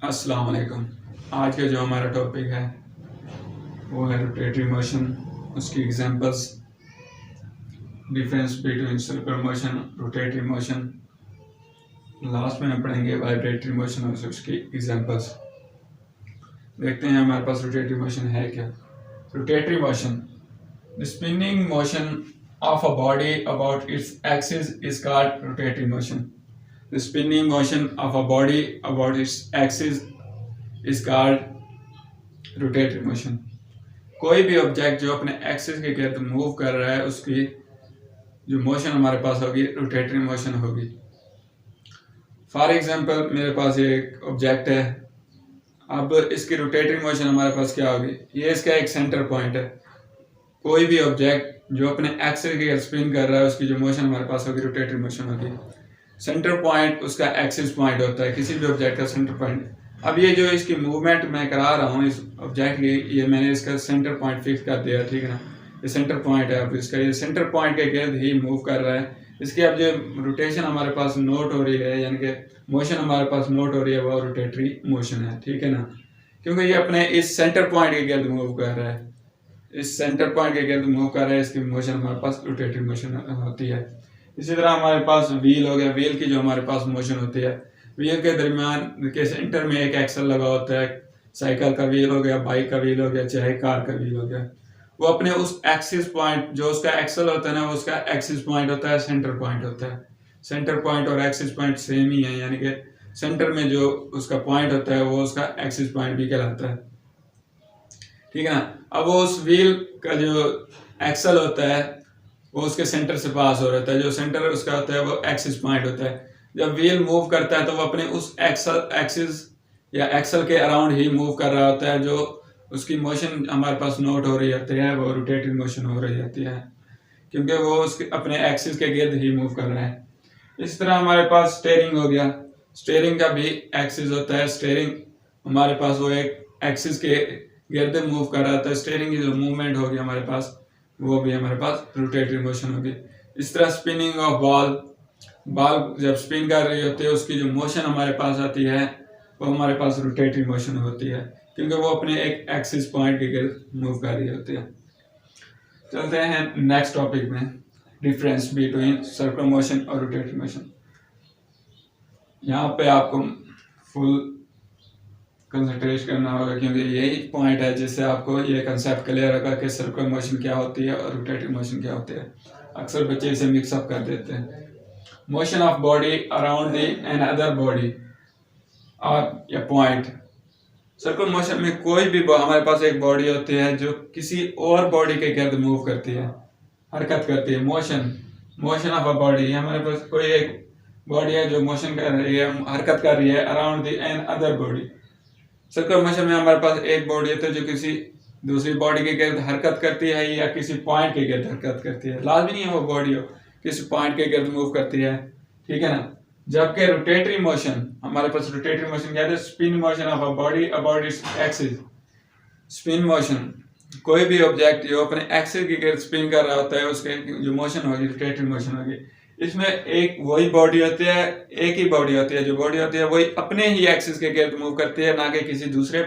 अस्सलाम वालेकुम। आज का जो हमारा टॉपिक है वो है रोटेटरी मोशन, उसकी examples, difference between circular motion, rotatory motion. Last में हम पढ़ेंगे वाइब्रेटरी मोशन और उसकी एग्जांपल्स। देखते हैं हमारे पास रोटेटरी मोशन है क्या। Rotatory motion, the spinning motion of a body about its axis is called rotatory motion. The spinning motion of a body about its axis is called rotatory motion. कोई भी object जो अपने axis के गिर्द move कर रहा है उसकी जो मोशन हमारे पास होगी रोटेटरी मोशन होगी। फॉर एग्जांपल मेरे पास ये एक ऑब्जेक्ट है, अब इसकी रोटेटरी मोशन हमारे पास क्या होगी, ये इसका एक सेंटर पॉइंट है। कोई भी ऑब्जेक्ट जो अपने एक्सिस के गिर्द स्पिन कर रहा है उसकी जो मोशन हमारे पास होगी रोटेटरी मोशन होगी। सेंटर पॉइंट उसका एक्सिस पॉइंट होता है, किसी भी ऑब्जेक्ट का सेंटर पॉइंट। अब ये जो इसकी मूवमेंट मैं करा रहा हूँ इस ऑब्जेक्ट की, ये मैंने इसका सेंटर पॉइंट फिक्स कर दिया, ठीक है ना। ये सेंटर पॉइंट है, अब इसका ये सेंटर पॉइंट के गिर्द ही मूव कर रहा है। इसकी अब जो रोटेशन हमारे पास नोट हो रही है, यानी कि मोशन हमारे पास नोट हो रही है, वो रोटेटरी मोशन है, ठीक है ना, क्योंकि ये अपने इस सेंटर पॉइंट के गिर्द मूव कर रहा है। इस सेंटर पॉइंट के गिर्द मूव कर रहा है, इसकी मोशन हमारे पास रोटेटरी मोशन होती है। इसी तरह हमारे पास व्हील हो गया, व्हील की जो हमारे पास मोशन होती है, व्हील के दरमियान के सेंटर में एक एक्सल लगा होता है। साइकिल का व्हील हो गया, बाइक का व्हील हो गया, चाहे कार का व्हील हो गया, वो अपने उस एक्सिस पॉइंट, जो उसका एक्सल होता है ना, वो उसका एक्सिस पॉइंट होता है, सेंटर पॉइंट होता है। सेंटर पॉइंट और एक्सिस पॉइंट सेम ही है, यानी कि सेंटर में जो उसका पॉइंट होता है वो उसका एक्सिस पॉइंट भी कहलाता है, ठीक है ना। अब वो उस व्हील का जो एक्सल होता है वो उसके सेंटर से पास हो रहा है, जो सेंटर उसका होता है वो एक्सिस पॉइंट होता है। जब व्हील मूव करता है तो वो अपने उस एक्सिस या एक्सल के अराउंड ही मूव कर रहा होता है। जो उसकी मोशन हमारे पास नोट हो रही होती है वो रोटेटरी मोशन हो रही होती है, क्योंकि वो उसके अपने एक्सिस के गिर्द ही मूव कर रहा है। इस तरह हमारे पास स्टीयरिंग हो गया, स्टीयरिंग का भी एक्सिस होता है। स्टीयरिंग हमारे पास वो एक एक्सिस के गिर्द मूव कर रहा होता है। स्टीयरिंग की जो मूवमेंट होगी हमारे पास वो भी हमारे पास रोटेटरी मोशन होगी। इस तरह स्पिनिंग ऑफ बॉल, बॉल जब स्पिन कर रही होती है उसकी जो मोशन हमारे पास आती है वो हमारे पास रोटेटरी मोशन होती है, क्योंकि वो अपने एक एक्सिस पॉइंट के गिर्द मूव कर रही होती है। चलते हैं नेक्स्ट टॉपिक में, डिफरेंस बिटवीन सर्कुलर मोशन और रोटेटरी मोशन। यहाँ पे आपको फुल कंसंट्रेट करना होगा, क्योंकि यही पॉइंट है जिससे आपको ये कंसेप्ट क्लियर होगा कि सर्कुलर मोशन क्या होती है और रोटेटरी मोशन क्या होती है। अक्सर बच्चे इसे मिक्सअप कर देते हैं। Motion of body around the another body और या पॉइंट। सर्कुलर मोशन में कोई भी हमारे पास एक बॉडी होती है जो किसी और बॉडी के गिर्द मूव करती है, हरकत करती है। मोशन ऑफ अ बॉडी, हमारे पास कोई एक बॉडी है जो मोशन कर रही है, हरकत कर रही है around the another body. Circular motion में हमारे पास एक बॉडी होती है जो किसी दूसरी बॉडी के गिर्द हरकत करती है या किसी पॉइंट के गिर्द हरकत करती है। लाजमी नहीं है वो बॉडी हो, किसी पॉइंट के गिर्द मूव करती है, ठीक है ना। जबकि रोटेटरी मोशन, हमारे पास रोटेटरी मोशन क्या है, spin motion of a body about its axis. Spin motion, कोई भी ऑब्जेक्ट जो अपने एक्सिस के गिर्द स्पिन कर रहा होता है उसके जो मोशन होगी रोटेटरी मोशन होगी। इसमें एक वही बॉडी होती है, एक ही बॉडी होती है, जो बॉडी होती है वही अपने ही एक्सिस के गिर्द मूव करती है, ना कि किसी दूसरे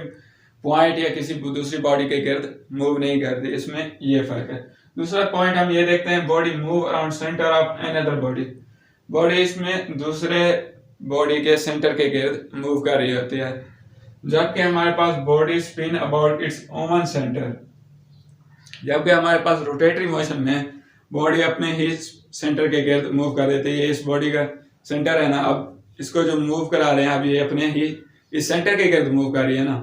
पॉइंट या किसी दूसरी बॉडी के गिर्द मूव नहीं करती। इसमें ये फर्क है। दूसरा पॉइंट हम ये देखते हैं, body move around centre of another body. Body इसमें दूसरे बॉडी के सेंटर के गिर्द मूव कर रही होती है, जबकि हमारे पास body spin about its own centre. जबकि हमारे पास रोटेटरी मोशन में बॉडी अपने ही सेंटर के गिर्द मूव कर देती है। ये इस बॉडी का सेंटर है ना, अब इसको जो मूव करा रहे हैं अब ये अपने ही इस सेंटर के गिर्द मूव कर रही है ना।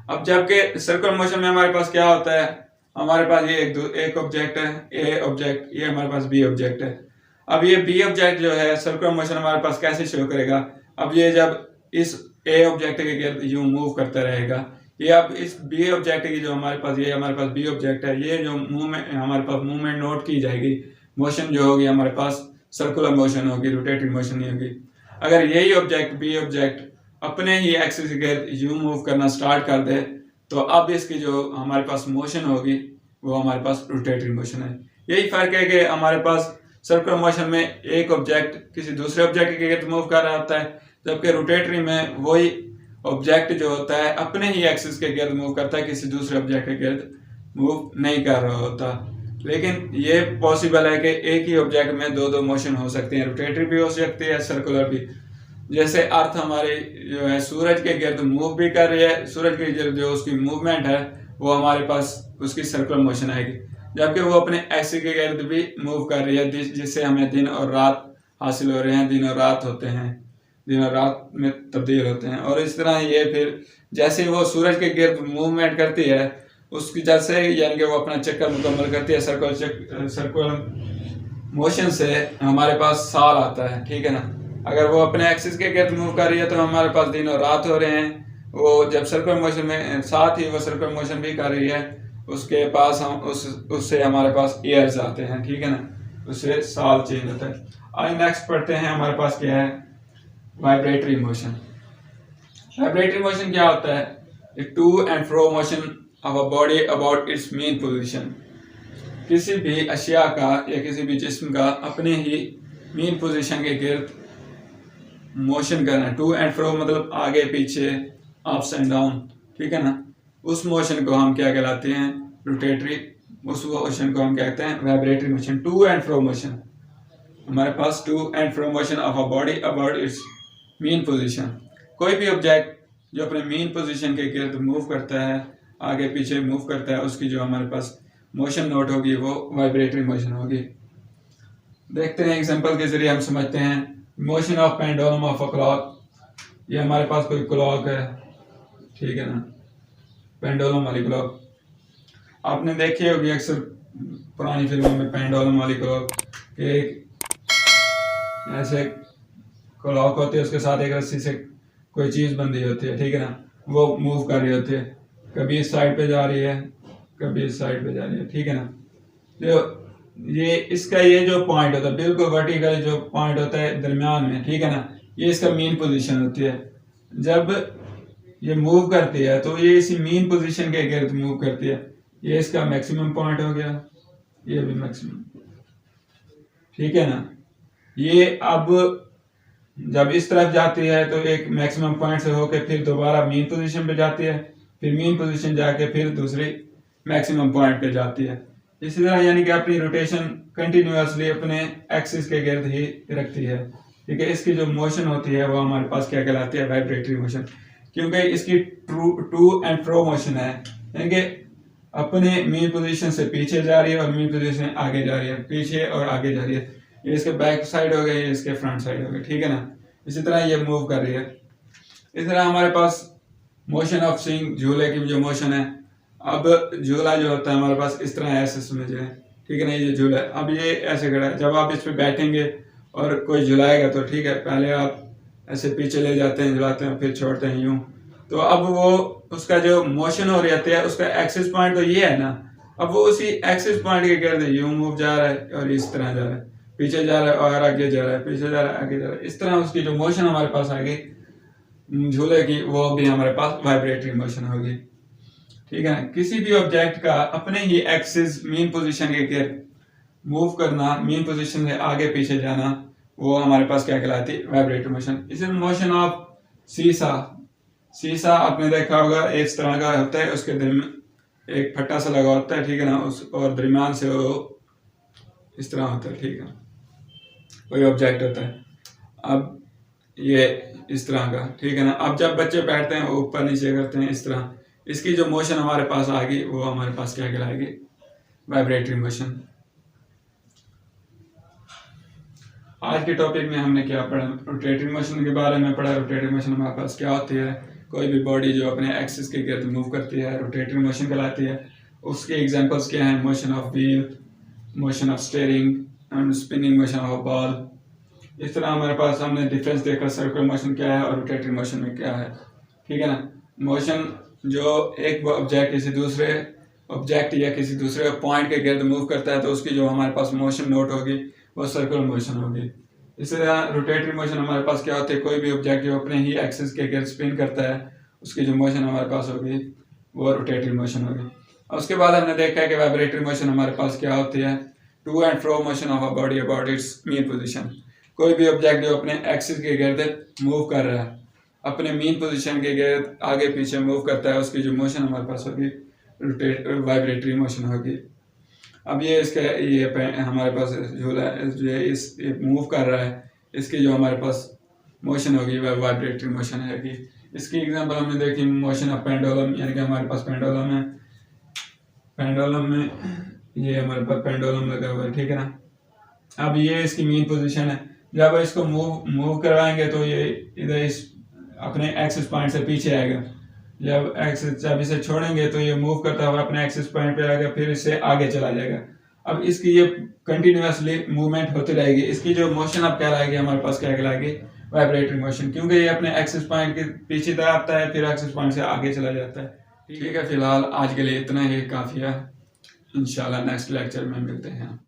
अब जबकि सर्कुलर मोशन में हमारे पास क्या होता है, हमारे पास ये एक ऑब्जेक्ट है, ए ऑब्जेक्ट, ये हमारे पास बी ऑब्जेक्ट है। अब ये बी ऑब्जेक्ट जो है सर्कुलर मोशन हमारे पास कैसे शो करेगा, अब ये जब इस ए ऑब्जेक्ट के गिर्द यूं मूव करता रहेगा, ये अब इस बी ऑब्जेक्ट की जो हमारे पास ये हमारे पास बी ऑब्जेक्ट है, ये जो मूवमेंट हमारे पास मूवमेंट नोट की जाएगी, मोशन जो होगी हमारे पास सर्कुलर मोशन होगी, रोटेटरी मोशन नहीं होगी। अगर यही ऑब्जेक्ट बी ऑब्जेक्ट अपने ही एक्सिस के गिर्द यूं मूव करना स्टार्ट कर दे तो अब इसकी जो हमारे पास मोशन होगी वो हमारे पास रोटेटरी मोशन है। यही फर्क है कि हमारे पास सर्कुलर मोशन में एक ऑब्जेक्ट किसी दूसरे ऑब्जेक्ट के गिर्द मूव कर रहा होता है, जबकि रोटेटरी में वही ऑब्जेक्ट जो होता है अपने ही एक्सिस के गिर्द मूव करता है, किसी दूसरे ऑब्जेक्ट के गिर्द मूव नहीं कर रहा होता। लेकिन ये पॉसिबल है कि एक ही ऑब्जेक्ट में दो दो मोशन हो सकती हैं, रोटेटरी भी हो सकती है, सर्कुलर भी। जैसे अर्थ हमारे जो है सूरज के गिर्द मूव भी कर रही है, सूरज के गिर्द जो उसकी मूवमेंट है वो हमारे पास उसकी सर्कुलर मोशन आएगी, जबकि वो अपने एक्सिस के गिर्द भी मूव कर रही है, जिससे हमें दिन और रात हासिल हो रहे हैं, दिन और रात होते हैं, दिन और रात में तब्दील होते हैं। और इस तरह ये फिर जैसे वो सूरज के गिर्द मूवमेंट करती है उसकी जैसे यानी कि वो अपना चक्कर मुकम्मल करती है, सर्कुलर मोशन से हमारे पास साल आता है, ठीक है ना। अगर वो अपने एक्सिस के गिर्द मूव कर रही है तो हमारे पास दिन और रात हो रहे हैं। वो जब सर्कुलर मोशन में साथ ही वो सर्कुलर मोशन भी कर रही है, उसके पास हम उससे हमारे पास ईयर्स आते हैं, ठीक है ना, उससे साल चेंज होता है। आज नेक्स्ट पढ़ते हैं, हमारे पास क्या है, वाइब्रेटरी मोशन। वाइब्रेटरी मोशन क्या होता है, to and fro motion of a body about its mean position. किसी भी अशिया का या किसी भी जिस्म का अपने ही मेन पोजीशन के गिर्द मोशन करना। टू एंड फ्रो मतलब आगे पीछे, अप्स एंड डाउन, ठीक है ना। उस मोशन को हम क्या कहलाते हैं, रोटेटरी। उस मोशन को हम कहते हैं vibratory motion. To and fro motion, हमारे पास to and fro motion of a body about its mean position. कोई भी ऑब्जेक्ट जो अपने मेन पोजीशन के गिर्द मूव करता है, आगे पीछे मूव करता है, उसकी जो हमारे पास मोशन नोट होगी वो वाइब्रेटरी मोशन होगी। देखते हैं एग्जांपल के जरिए हम समझते हैं। Motion of pendulum of a clock. ये हमारे पास कोई क्लॉक है, ठीक है ना, पेंडुलम वाली क्लॉक आपने देखी होगी अक्सर पुरानी फिल्मों में। पेंडुलम वाली क्लॉक के ऐसे क्लॉक होती है, उसके साथ एक रस्सी से कोई चीज बंधी होती है, ठीक है ना, वो मूव कर रही होती है, कभी इस साइड पे जा रही है, कभी इस साइड पे जा रही है, ठीक है ना। जो ये इसका ये जो पॉइंट होता है बिल्कुल वर्टिकल जो पॉइंट होता है दरमियान में, ठीक है ना, ये इसका मेन पोजीशन होती है। जब ये मूव करती है तो ये इसी मेन पोजीशन के गिर्द मूव करती है। ये इसका मैक्सिमम पॉइंट हो गया, ये भी मैक्सिमम, ठीक है ना। ये अब जब इस तरफ जाती है तो एक मैक्सिमम पॉइंट से होकर फिर दोबारा मेन पोजीशन पे जाती है, फिर मेन पोजीशन जाके फिर दूसरी मैक्सिमम पॉइंट पे जाती है। इसी तरह यानी कि अपनी रोटेशन कंटिन्यूअसली अपने एक्सिस के गिर्द ही रखती है, ठीक है। इसकी जो मोशन होती है वो हमारे पास क्या कहलाती है, वाइब्रेटरी मोशन, क्योंकि इसकी टू एंड फ्रो मोशन है, यानी कि अपने मेन पोजीशन से पीछे जा रही है और मेन पोजीशन आगे जा रही है, पीछे और आगे जा रही है। ये इसके बैक साइड हो गए, ये इसके फ्रंट साइड हो गए, ठीक है ना। इसी तरह ये मूव कर रही है। इस तरह हमारे पास मोशन ऑफ स्विंग, झूले की जो मोशन है। अब झूला जो होता है हमारे पास इस तरह ऐसे समझिए, ठीक है ना, ये झूला है। अब ये ऐसे खड़ा है, जब आप इस पे बैठेंगे और कोई झुलाएगा तो ठीक है, पहले आप ऐसे पीछे ले जाते हैं, झुलाते हैं, फिर छोड़ते हैं यूं। तो अब वो उसका जो मोशन हो रही है उसका एक्सिस पॉइंट तो ये है ना, अब वो उसी एक्सिस पॉइंट के गिर्द यूं मूव जा रहा है और इस तरह जा रहा है, पीछे जा रहा है और आगे जा रहा है, पीछे जा रहा है आगे जा रहा है। इस तरह उसकी जो मोशन हमारे पास आ गई झूले की, वो भी हमारे पास वाइब्रेटरी मोशन होगी, ठीक है ना। किसी भी ऑब्जेक्ट का अपने ही एक्सिस मेन पोजीशन के गिर्द मूव करना, मेन पोजीशन से आगे पीछे जाना, वो हमारे पास क्या कहलाती है, वाइब्रेटरी मोशन। इसे मोशन ऑफ सीसा। सीसा आपने देखा होगा इस तरह का होता है, उसके दरमियान एक फट्टा सा लगा होता है, ठीक है ना, उस और दरमियान से वो इस तरह होता है, ठीक है, कोई ऑब्जेक्ट होता है। अब ये इस तरह का, ठीक है ना। अब जब बच्चे बैठते हैं वो ऊपर नीचे करते हैं इस तरह, इसकी जो मोशन हमारे पास आ गई वो हमारे पास क्या कहलाएगी, वाइब्रेटरी मोशन। आज के टॉपिक में हमने क्या पढ़ा, रोटेटरी मोशन के बारे में पढ़ा। रोटेटरी मोशन हमारे पास क्या होती है, कोई भी बॉडी जो अपने एक्सिस के गिर्द मूव करती है रोटेटरी मोशन कहलाती है। उसके एग्जांपल्स क्या हैं, motion of wheel, motion of steering and spinning motion of ball. इस तरह हमारे पास हमने डिफरेंस देखा सर्कुलर मोशन क्या है और रोटेटरी मोशन में क्या है, ठीक है ना। मोशन जो एक ऑब्जेक्ट किसी दूसरे ऑब्जेक्ट या किसी दूसरे पॉइंट के गिर्द मूव करता है तो उसकी जो हमारे पास मोशन नोट होगी वो सर्कुलर मोशन होगी। इसी तरह रोटेटरी मोशन हमारे पास क्या होती है, कोई भी ऑब्जेक्ट जो अपने ही एक्सिस के गिर्द स्पिन करता है उसकी जो मोशन हमारे पास होगी वो रोटेटरी मोशन होगी। और उसके बाद हमने देखा है कि वाइब्रेटरी मोशन हमारे पास क्या होती है, to and fro motion of a body about its mean position. कोई भी ऑब्जेक्ट जो अपने एक्सिस के गिर्द मूव कर रहा है, अपने मेन पोजीशन के गिर्द आगे पीछे मूव करता है, उसकी जो मोशन हमारे पास होगी रोटेट वाइब्रेटरी मोशन होगी। अब ये इसका ये हमारे पास झूला ये मूव कर रहा है, इसकी जो हमारे पास मोशन होगी वह वाइब्रेटरी मोशन है। इसकी एग्जांपल हमने देखी मोशन ऑफ पेंडुलम, यानी कि हमारे पास पेंडुलम है, पेंडुलम में ये हमारे पास पेंडुलम लगा हुआ है, ठीक है ना। अब ये इसकी मेन पोजीशन है, जब इसको मूव करवाएंगे तो ये इधर इस अपने एक्सिस पॉइंट से पीछे आएगा, जब जब इसे छोड़ेंगे तो ये मूव करता हुआ अपने एक्सिस पॉइंट पे आएगा, फिर इससे आगे चला जाएगा। अब इसकी ये कंटिन्यूसली मूवमेंट होती रहेगी। इसकी जो मोशन अब कहलाएगी हमारे पास क्या कहलाएगी, वाइब्रेटरी मोशन, क्योंकि ये अपने एक्सिस पॉइंट के पीछे तरफ आता है, फिर एक्सिस पॉइंट से आगे चला जाता है। ठीक है, फिलहाल आज के लिए इतना ही काफ़ी है। इंशाल्लाह नेक्स्ट लेक्चर में मिलते हैं।